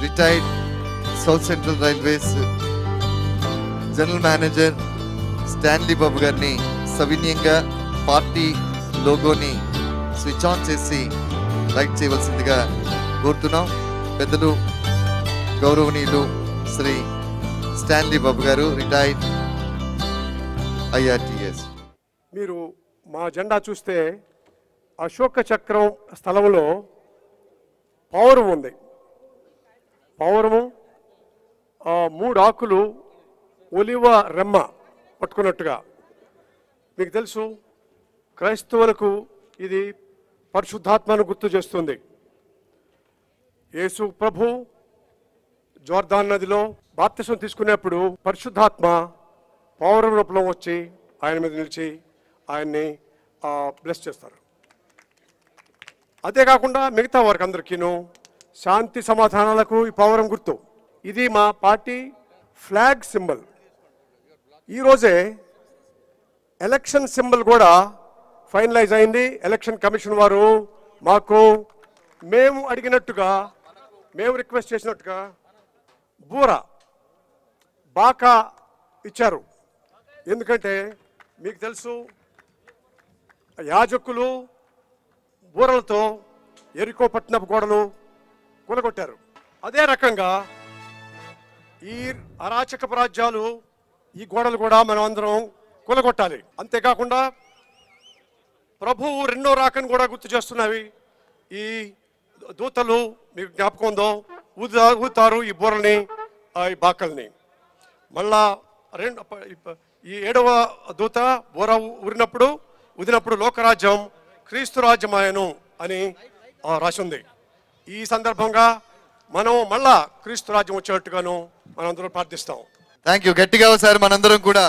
Retired South Central Railways general manager Stanley Babu గారిని సవినయంగా party లోగోని స్విచ్ ఆన్ చేసి లైట్ చేయవలసిందిగా కోరుతున్నాం. పెద్దలు గౌరవనీయులు శ్రీ స్టాన్లీ బాబు గారు, రిటైర్డ్ IRTS. మీరు మా జెండా చూస్తే అశోక చక్రం స్థలంలో పౌరం ఉంది. పౌరము 3 ఆకులు ఒలివ రెమ్మ పట్టుకున్నట్టుగా. మీకు తెలుసు, క్రైస్తవులకు ఇది పరిశుద్ధాత్మను గుర్తు చేస్తుంది. యేసు ప్రభు జోర్దాన్ నదిలో బాప్తిసం తీసుకునేప్పుడు పరిశుద్ధాత్మ పౌరం రూపంలో వచ్చి ఆయన మీద నిలిచి ఆయన్ని బ్లెస్ చేస్తారు. అంతేకాకుండా మిగతా వారికి అందరికీను శాంతి సమాధానాలకు ఈ పౌరం గుర్తు. ఇది మా పార్టీ ఫ్లాగ్ సింబల్. ఈరోజే ఎలక్షన్ సింబల్ కూడా ఫైనలైజ్ అయింది. ఎలక్షన్ కమిషన్ వారు మాకు మేము అడిగినట్టుగా, మేము రిక్వెస్ట్ చేసినట్టుగా బాకా ఇచ్చారు. ఎందుకంటే మీకు తెలుసు, యాజకులు బూరలతో ఎరికో పట్టణపు గోడలు కూలగొట్టారు. అదే రకంగా ఈ అరాచకపు రాజ్యాలు, ఈ గోడలు కూడా మనం అందరం కూలగొట్టాలి. అంతేకాకుండా ప్రభువు రెండో రాకను కూడా గుర్తు చేస్తున్నవి. ఈ దూతలు మీకు జ్ఞాపకం ఉందో, ఊతారు ఈ బూరల్ని, ఈ బాకల్ని. మళ్ళా ఈ 7వ దూత బూర ఊదినప్పుడు లోకరాజ్యం క్రీస్తు రాజ్యమాయను అని రాసి ఉంది. ఈ సందర్భంగా మనం మళ్ళా క్రీస్తు రాజ్యం వచ్చేట్టుగాను మనందరం ప్రార్థిస్తాం. Thank you. గట్టిగా ఒకసారి మనందరం కూడా